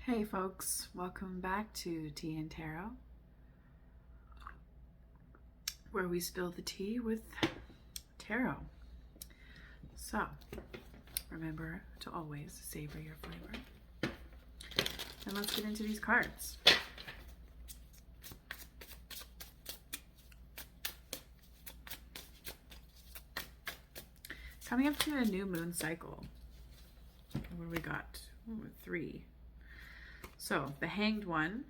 Hey folks, welcome back to Tea and Tarot, where we spill the tea with tarot. So, remember to always savor your flavor. And let's get into these cards. Coming up to a new moon cycle. What do we got? Ooh, 3. So, the Hanged One,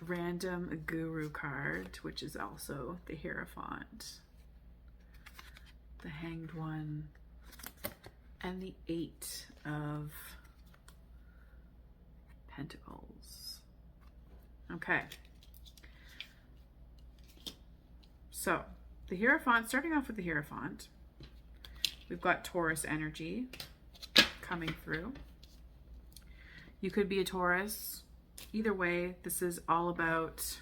random Guru card, which is also the Hierophant, the Hanged One, and the 8 of Pentacles. Okay. So, the Hierophant, starting off with the Hierophant, we've got Taurus energy coming through. You could be a Taurus. Either way, this is all about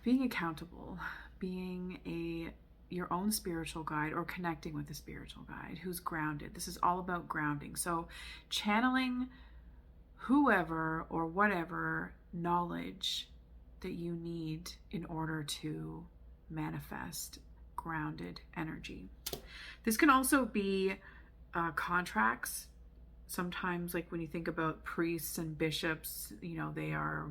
being accountable, being your own spiritual guide, or connecting with a spiritual guide who's grounded. This is all about grounding. So channeling whoever or whatever knowledge that you need in order to manifest grounded energy. This can also be contracts. Sometimes, like when you think about priests and bishops, you know, they are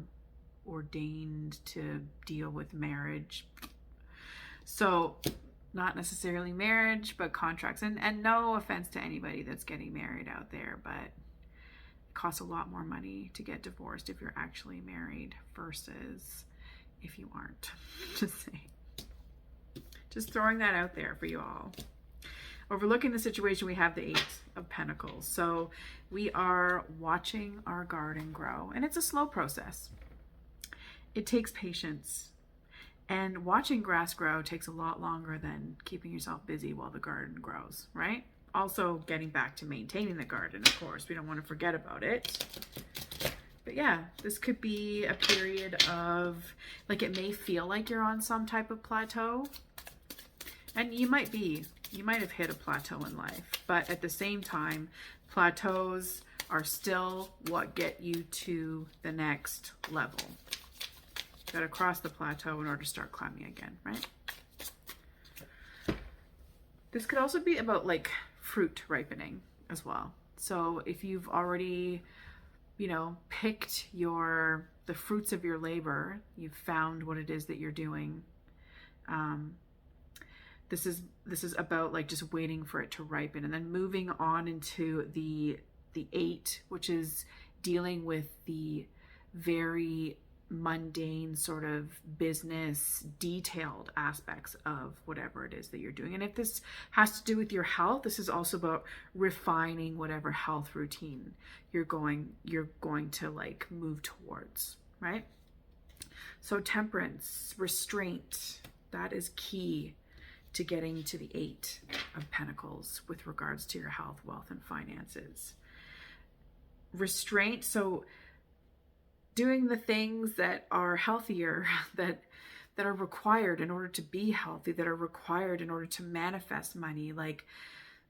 ordained to deal with marriage. So not necessarily marriage, but contracts. And no offense to anybody that's getting married out there, but it costs a lot more money to get divorced if you're actually married versus if you aren't. Just saying. Just throwing that out there for you all. Overlooking the situation, we have the 8 of Pentacles. So we are watching our garden grow, and it's a slow process. It takes patience, and watching grass grow takes a lot longer than keeping yourself busy while the garden grows, right? Also getting back to maintaining the garden, of course. We don't want to forget about it. But yeah, this could be a period of, like, it may feel like you're on some type of plateau, and you might have hit a plateau in life, but at the same time, plateaus are still what get you to the next level. You gotta cross the plateau in order to start climbing again, right? This could also be about like fruit ripening as well. So if you've already, you know, picked the fruits of your labor, you've found what it is that you're doing. This is about like just waiting for it to ripen, and then moving on into the 8, which is dealing with the very mundane sort of business detailed aspects of whatever it is that you're doing. And if this has to do with your health, this is also about refining whatever health routine you're going to like move towards, right? So temperance, restraint, that is key to getting to the 8 of Pentacles with regards to your health, wealth, and finances. Restraint, so doing the things that are healthier, that are required in order to be healthy, that are required in order to manifest money, like,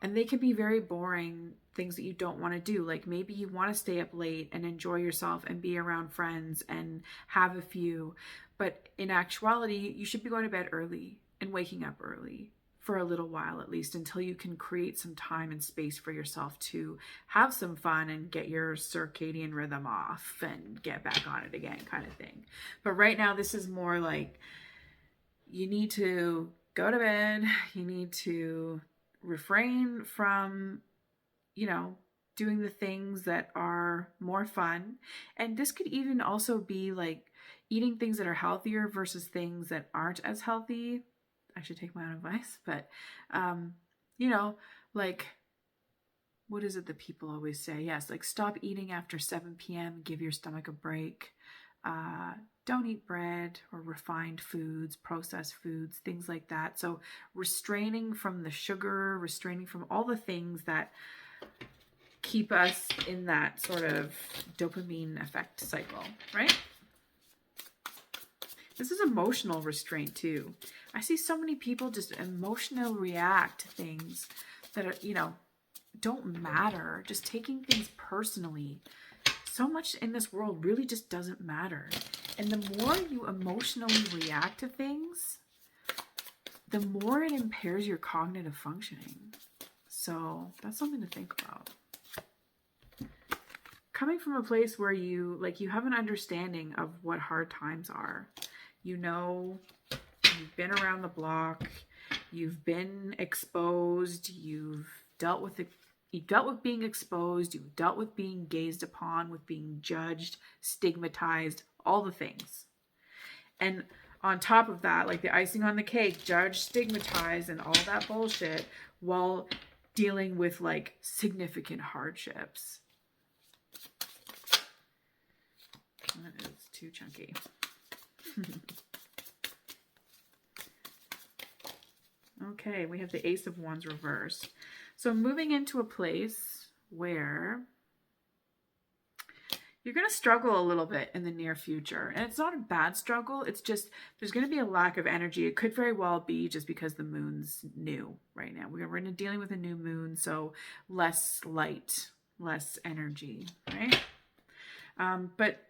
and they can be very boring things that you don't want to do. Like maybe you want to stay up late and enjoy yourself and be around friends and have a few, but in actuality, you should be going to bed early and waking up early for a little while, at least until you can create some time and space for yourself to have some fun and get your circadian rhythm off and get back on it again, kind of thing. But right now, this is more like you need to go to bed, you need to refrain from, you know, doing the things that are more fun. And this could even also be like eating things that are healthier versus things that aren't as healthy. I should take my own advice, but, you know, like, what is it that people always say? Yes, like stop eating after 7 p.m., give your stomach a break. Don't eat bread or refined foods, processed foods, things like that. So restraining from the sugar, restraining from all the things that keep us in that sort of dopamine effect cycle, right? This is emotional restraint too. I see so many people just emotional react to things that are, you know, don't matter. Just taking things personally. So much in this world really just doesn't matter. And the more you emotionally react to things, the more it impairs your cognitive functioning. So that's something to think about. Coming from a place where you have an understanding of what hard times are. You know, you've been around the block, you've been exposed, you've dealt with being exposed, you've dealt with being gazed upon, with being judged, stigmatized, all the things. And on top of that, like the icing on the cake, judged, stigmatized, and all that bullshit, while dealing with like significant hardships. That is too chunky. Okay, we have the Ace of Wands reversed. So moving into a place where you're going to struggle a little bit in the near future. And it's not a bad struggle. It's just there's going to be a lack of energy. It could very well be just because the moon's new right now. We're dealing with a new moon, so less light, less energy, right? But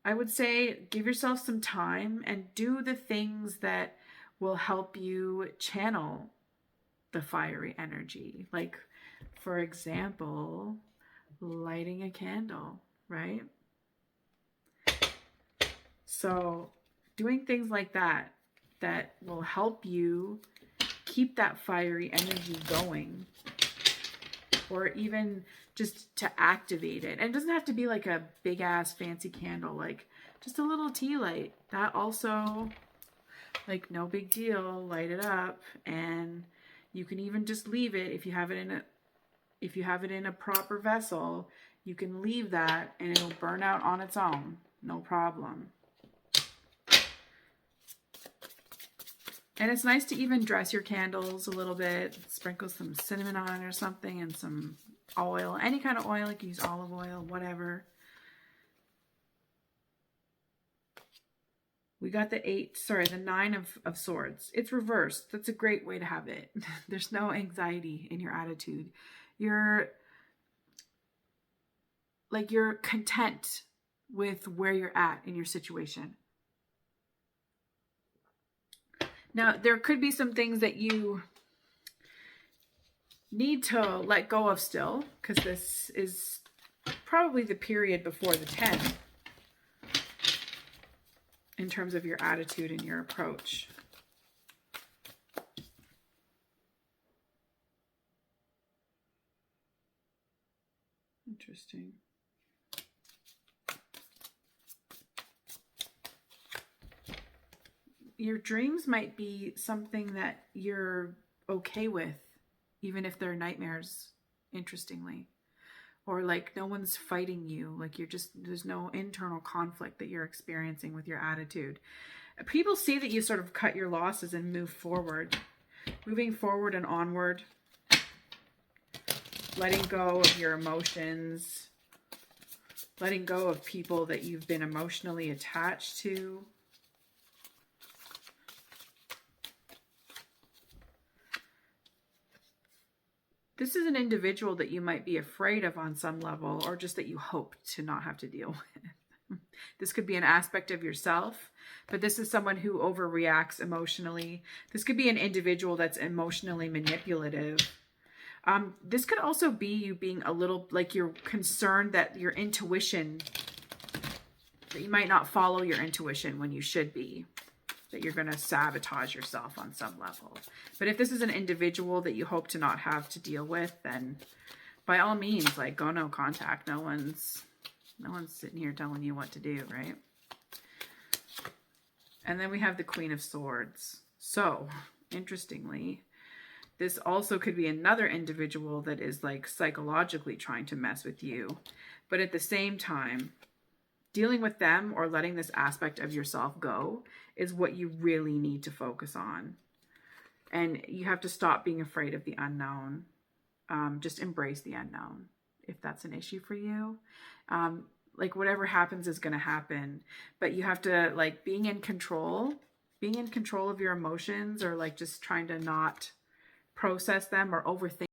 I would say give yourself some time and do the things that will help you channel the fiery energy. Like, for example, lighting a candle, right? So doing things like that will help you keep that fiery energy going, or even just to activate it. And it doesn't have to be like a big ass fancy candle, like just a little tea light. That also, like, no big deal, light it up. And you can even just leave it if you have it in a proper vessel. You can leave that and it'll burn out on its own, no problem. And it's nice to even dress your candles a little bit, sprinkle some cinnamon on it or something, and some oil, any kind of oil. You can use olive oil, whatever. We got the 9 of Swords. It's reversed. That's a great way to have it. There's no anxiety in your attitude. You're content with where you're at in your situation. Now, there could be some things that you need to let go of still, because this is probably the period before the 10 in terms of your attitude and your approach. Interesting. Your dreams might be something that you're okay with, even if they're nightmares, interestingly. Or like no one's fighting you. Like there's no internal conflict that you're experiencing with your attitude. People see that you sort of cut your losses and move forward. Moving forward and onward. Letting go of your emotions. Letting go of people that you've been emotionally attached to. This is an individual that you might be afraid of on some level, or just that you hope to not have to deal with. This could be an aspect of yourself, but this is someone who overreacts emotionally. This could be an individual that's emotionally manipulative. This could also be you being a little, like, you're concerned that your intuition, that you might not follow your intuition when you should be. That you're going to sabotage yourself on some level. But if this is an individual that you hope to not have to deal with, then by all means, like, go no contact. No one's sitting here telling you what to do, right? And then we have the Queen of Swords. So, interestingly, this also could be another individual that is like psychologically trying to mess with you. But at the same time, dealing with them or letting this aspect of yourself go is what you really need to focus on. And you have to stop being afraid of the unknown. Just embrace the unknown if that's an issue for you. Like, whatever happens is going to happen. But you have to, like, being in control of your emotions, or like just trying to not process them or overthink